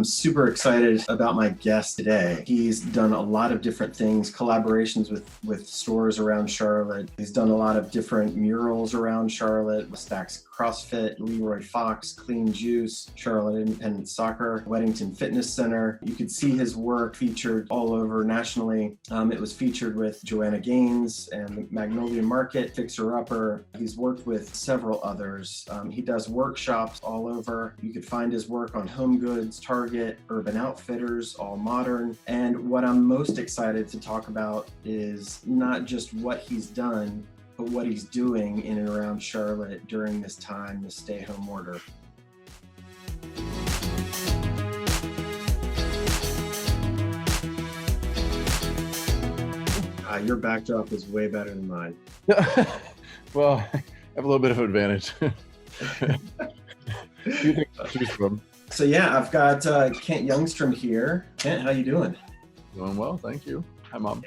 I'm super excited about my guest today. He's done a lot of different things, collaborations with stores around Charlotte. He's done a lot of different murals around Charlotte, Stacks CrossFit, Leroy Fox, Clean Juice, Charlotte Independent Soccer, Weddington Fitness Center. You could see his work featured all over nationally. It was featured with Joanna Gaines and Magnolia Market, Fixer Upper. He's worked with several others. He does workshops all over. You could find his work on Home Goods, Target, Urban Outfitters, All Modern. And what I'm most excited to talk about is not just what he's done, but what he's doing in and around Charlotte during this time, this stay-home order. Your backdrop is way better than mine. Well, I have a little bit of an advantage. So yeah, I've got kenT Youngstrom here. kenT, how you doing? Doing well, thank you. Hi, Mom.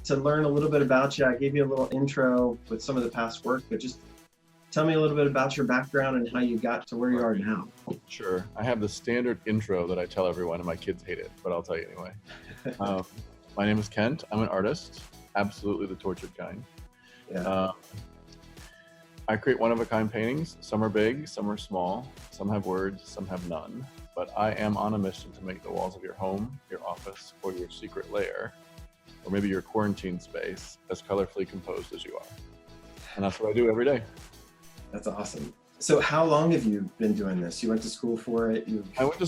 To learn a little bit about you, I gave you a little intro with some of the past work, but just tell me a little bit about your background and how you got to where you are now. Sure. I have the standard intro that I tell everyone, and my kids hate it, but I'll tell you anyway. My name is kenT. I'm an artist, absolutely the tortured kind. Yeah. I create one-of-a-kind paintings. Some are big, some are small, some have words, some have none. But I am on a mission to make the walls of your home, your office, or your secret lair, or maybe your quarantine space, as colorfully composed as you are. And that's what I do every day. That's awesome. So how long have you been doing this? You went to school for it? I went to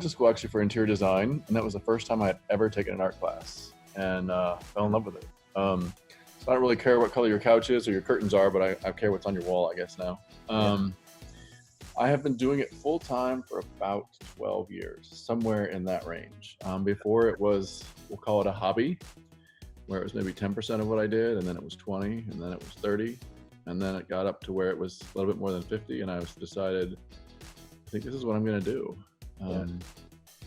school actually for interior design, and that was the first time I had ever taken an art class, and fell in love with it. So I don't really care what color your couch is or your curtains are, but I care what's on your wall, I guess now. I have been doing it full time for about 12 years, somewhere in that range. Before it was, we'll call it a hobby, where it was maybe 10% of what I did, and then it was 20, and then it was 30, and then it got up to where it was a little bit more than 50, and I decided, I think this is what I'm gonna do.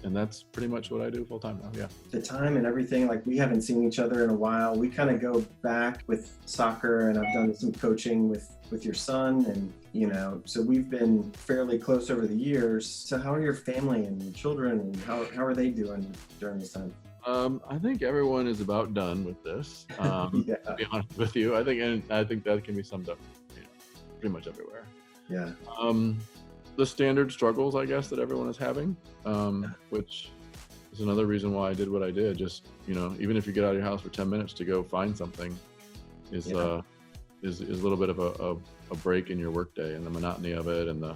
And that's pretty much what I do full time now, yeah. The time and everything, like we haven't seen each other in a while. We kind of go back with soccer, and I've done some coaching with your son, and so we've been fairly close over the years. So how are your family and your children, and how are they doing during this time? I think everyone is about done with this, to be honest with you. I think that can be summed up pretty much everywhere. Yeah. The standard struggles, I guess, that everyone is having, which is another reason why I did what I did. Just, even if you get out of your house for 10 minutes to go find something is a little bit of a break in your workday and the monotony of it and the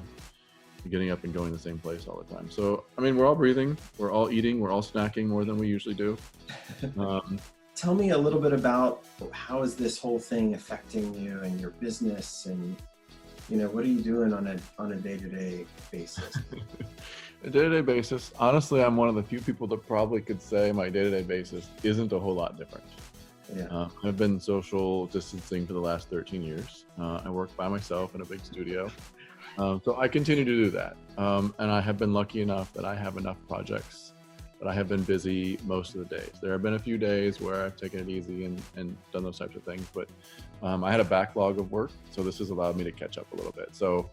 getting up and going the same place all the time. So, I mean, we're all breathing, we're all eating, we're all snacking more than we usually do. Tell me a little bit about how is this whole thing affecting you and your business, and what are you doing on a day-to-day basis? A day-to-day basis, honestly, I'm one of the few people that probably could say my day-to-day basis isn't a whole lot different. Yeah. I've been social distancing for the last 13 years. I work by myself in a big studio. So I continue to do that. And I have been lucky enough that I have enough projects that I have been busy most of the days. There have been a few days where I've taken it easy and done those types of things, but I had a backlog of work, so this has allowed me to catch up a little bit. So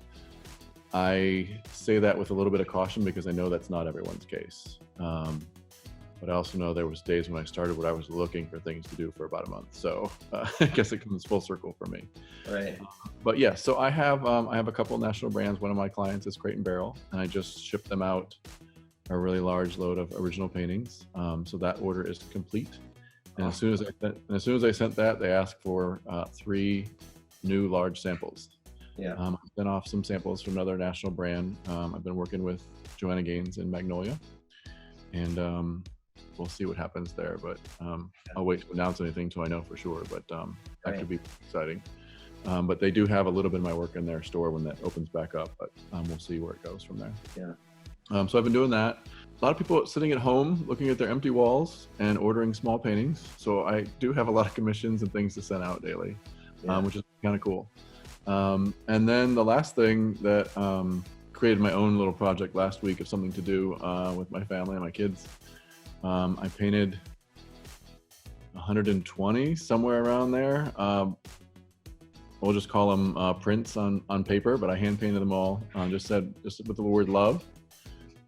I say that with a little bit of caution because I know that's not everyone's case. But I also know there was days when I started where I was looking for things to do for about a month. So I guess it comes full circle for me. Right. But yeah, so I have a couple of national brands. One of my clients is Crate and Barrel, and I just shipped them out a really large load of original paintings. So that order is complete. And as soon as I sent that, they asked for 3 new large samples. Yeah. I've sent off some samples from another national brand. I've been working with Joanna Gaines in Magnolia, and we'll see what happens there. But I'll wait to announce anything till I know for sure. But that could be exciting. But they do have a little bit of my work in their store when that opens back up. But we'll see where it goes from there. Yeah. So I've been doing that. A lot of people sitting at home looking at their empty walls and ordering small paintings. So I do have a lot of commissions and things to send out daily, which is kind of cool. And then the last thing that created my own little project last week of something to do with my family and my kids. I painted 120, somewhere around there. We'll just call them prints on paper, but I hand painted them all. Just with the word love.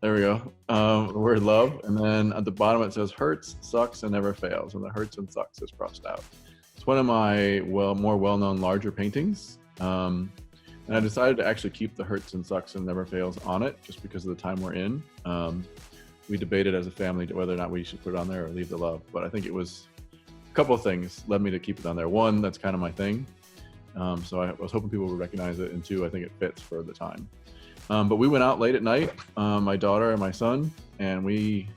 There we go. The word love, and then at the bottom it says hurts, sucks, and never fails, and the hurts and sucks is crossed out. It's one of my more well-known larger paintings, and I decided to actually keep the hurts and sucks and never fails on it just because of the time we're in. We debated as a family whether or not we should put it on there or leave the love, but I think it was a couple of things led me to keep it on there. One, that's kind of my thing, so I was hoping people would recognize it, and two, I think it fits for the time. But we went out late at night, my daughter and my son, and we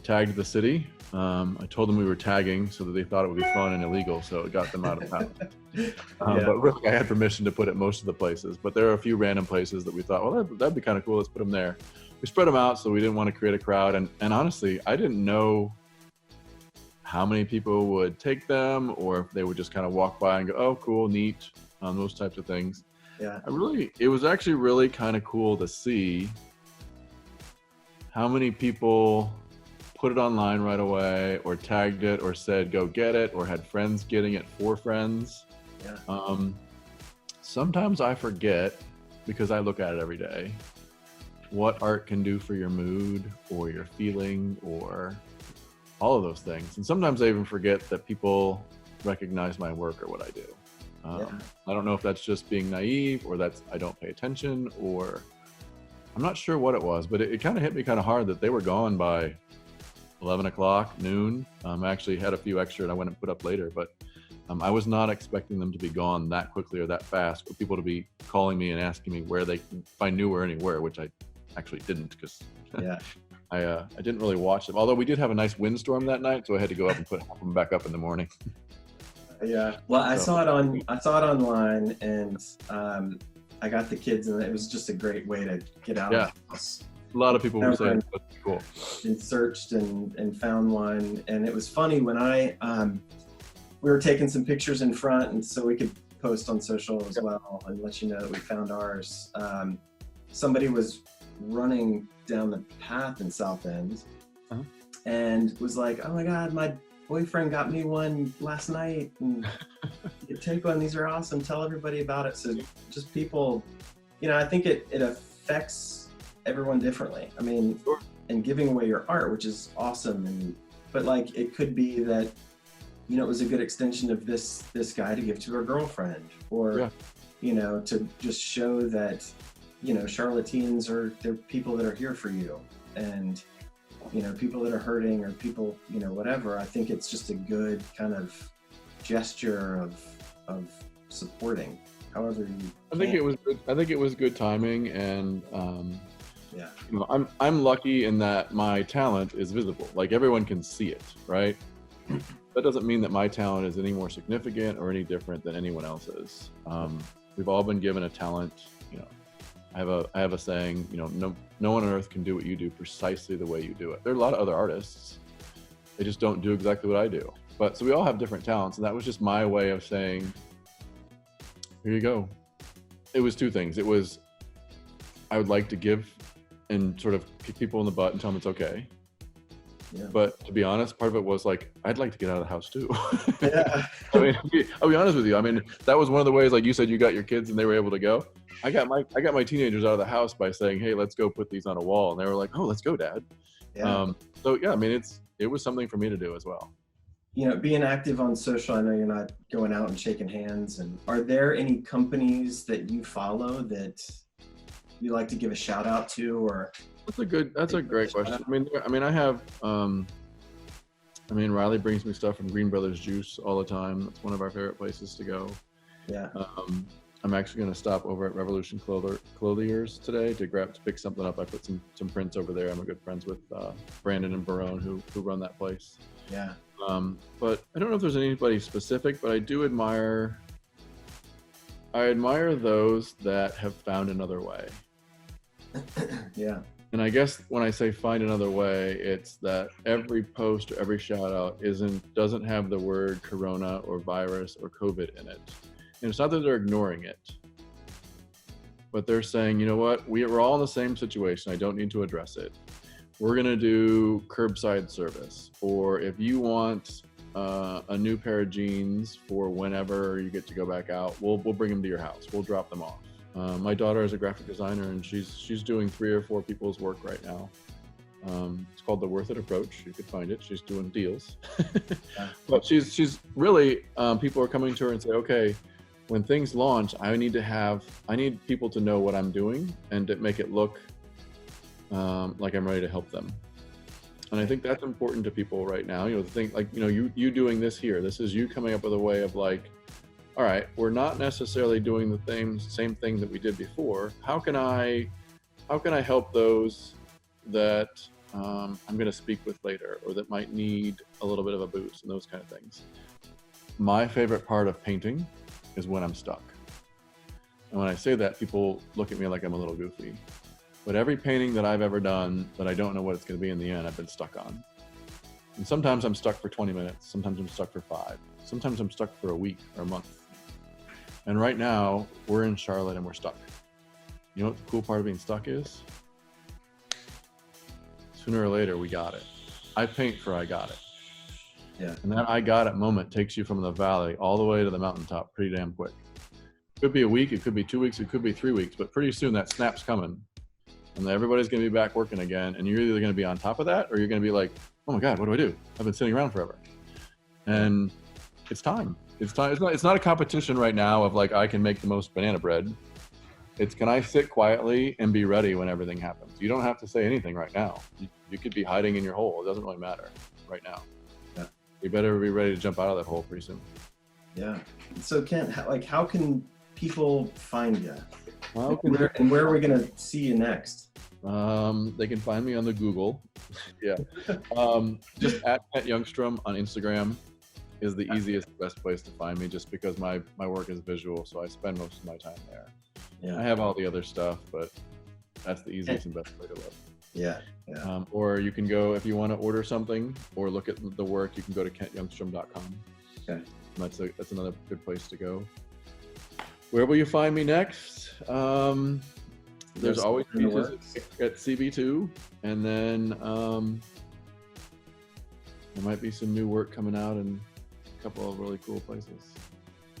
tagged the city. I told them we were tagging so that they thought it would be fun and illegal, so it got them out of town. But really, I had permission to put it most of the places. But there are a few random places that we thought, well, that'd be kind of cool. Let's put them there. We spread them out so we didn't want to create a crowd. And honestly, I didn't know how many people would take them or if they would just kind of walk by and go, oh, cool, neat, those types of things. Yeah. It was actually really kind of cool to see how many people put it online right away or tagged it or said, go get it, or had friends getting it for friends. Yeah. Sometimes I forget, because I look at it every day, what art can do for your mood or your feeling or all of those things. And sometimes I even forget that people recognize my work or what I do. I don't know if that's just being naive or that's I don't pay attention, or I'm not sure what it was, but it kind of hit me kind of hard that they were gone by 11 o'clock, noon. I actually had a few extra and I went and put up later, but I was not expecting them to be gone that quickly or that fast, for people to be calling me and asking me if I knew where anywhere, which I actually didn't, because I didn't really watch them. Although we did have a nice windstorm that night, so I had to go up and put them back up in the morning. Yeah. Well, I saw it online, and I got the kids, and it was just a great way to get out of the house. A lot of people were saying that's cool. And searched and found one, and it was funny when we were taking some pictures in front, and so we could post on social as well and let you know that we found ours. Somebody was running down the path in South End and was like, "Oh my God, my boyfriend got me one last night, and you take one. These are awesome. Tell everybody about it." So just people, I think it affects everyone differently. I mean, and giving away your art, which is awesome, but like it could be that it was a good extension of this guy to give to her girlfriend, or to just show that Charlotte teens they're people that are here for you, and people that are hurting, or people whatever. I think it's just a good kind of gesture of supporting, however you I think it was good timing, and I'm lucky in that my talent is visible. Like, everyone can see it, right? That doesn't mean that my talent is any more significant or any different than anyone else's. We've all been given a talent. I have a saying, no one on earth can do what you do precisely the way you do it. There are a lot of other artists. They just don't do exactly what I do. So we all have different talents, and that was just my way of saying, here you go. It was two things. It was, I would like to give and sort of kick people in the butt and tell them it's okay. Yeah. But to be honest, part of it was like, I'd like to get out of the house too. Yeah. I mean, I'll be honest with you. I mean, that was one of the ways, like you said, you got your kids and they were able to go. I got my teenagers out of the house by saying, hey, let's go put these on a wall. And they were like, oh, let's go, Dad. Yeah. So yeah, I mean, it was something for me to do as well. Being active on social, I know you're not going out and shaking hands. And are there any companies that you follow that you like to give a shout out to, or? That's a great question. I mean, I have, Riley brings me stuff from Green Brothers Juice all the time. That's one of our favorite places to go. Yeah. I'm actually going to stop over at Revolution Clothiers today to pick something up. I put some prints over there. I'm good friends with Brandon and Barone who run that place. Yeah. But I don't know if there's anybody specific, but I do admire those that have found another way. Yeah. And I guess when I say find another way, it's that every post or every shout out doesn't have the word corona or virus or COVID in it. And it's not that they're ignoring it, but they're saying, you know what, we're all in the same situation. I don't need to address it. We're going to do curbside service. Or if you want a new pair of jeans for whenever you get to go back out, we'll bring them to your house. We'll drop them off. My daughter is a graphic designer, and she's doing 3 or 4 people's work right now. It's called The Worth It Approach. You could find it. She's doing deals. But she's really, people are coming to her and say, okay, when things launch, I need people to know what I'm doing and to make it look like I'm ready to help them. And I think that's important to people right now. You know, the thing, like, you know, you doing this here, this is you coming up with a way of like, all right, we're not necessarily doing the same thing that we did before. How can I help those that I'm going to speak with later, or that might need a little bit of a boost, and those kind of things. My favorite part of painting is when I'm stuck. And when I say that, people look at me like I'm a little goofy. But every painting that I've ever done that I don't know what it's going to be in the end, I've been stuck on. And sometimes I'm stuck for 20 minutes. Sometimes I'm stuck for 5. Sometimes I'm stuck for a week or a month. And right now, we're in Charlotte and we're stuck. You know what the cool part of being stuck is? Sooner or later, we got it. I paint for I got it. Yeah. And that I got it moment takes you from the valley all the way to the mountaintop pretty damn quick. It could be a week, it could be 2 weeks, it could be 3 weeks, but pretty soon that snap's coming. And everybody's going to be back working again. And you're either going to be on top of that, or you're going to be like, oh my God, what do I do? I've been sitting around forever. And it's time. It's time. It's not a competition right now of like, I can make the most banana bread. It's, can I sit quietly and be ready when everything happens? You don't have to say anything right now. You could be hiding in your hole. It doesn't really matter right now. Yeah. You better be ready to jump out of that hole pretty soon. Yeah. So kenT, how can people find you? Well, And where are we going to see you next? They can find me on the Google. Yeah. Just at kenT Youngstrom on Instagram is the easiest, best place to find me, just because my work is visual. So I spend most of my time there. Yeah. I have all the other stuff, but that's the easiest and best way to look. Yeah. Yeah. Or you can go, if you want to order something or look at the work, you can go to kenTyoungstrom.com. Okay. That's another good place to go. Where will you find me next? There's always pieces at CB2, and then there might be some new work coming out in a couple of really cool places.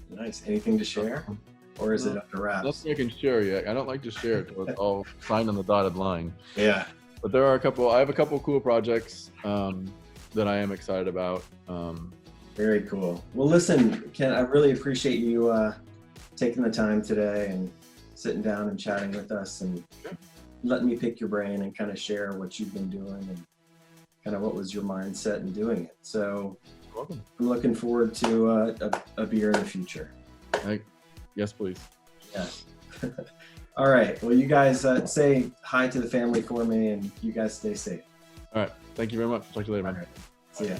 Nice. Anything to share? Or is it under wraps? Nothing I can share yet. I don't like to share it until it's all signed on the dotted line. Yeah. But I have a couple cool projects that I am excited about. Very cool. Well, listen, kenT, I really appreciate you taking the time today and sitting down and chatting with us and letting me pick your brain and kind of share what you've been doing and kind of what was your mindset in doing it. So You're welcome. I'm looking forward to a beer in the future. Yes, please. Yes. All right. Well, you guys say hi to the family for me, and you guys stay safe. All right. Thank you very much. Talk to you later, man. All right. See ya.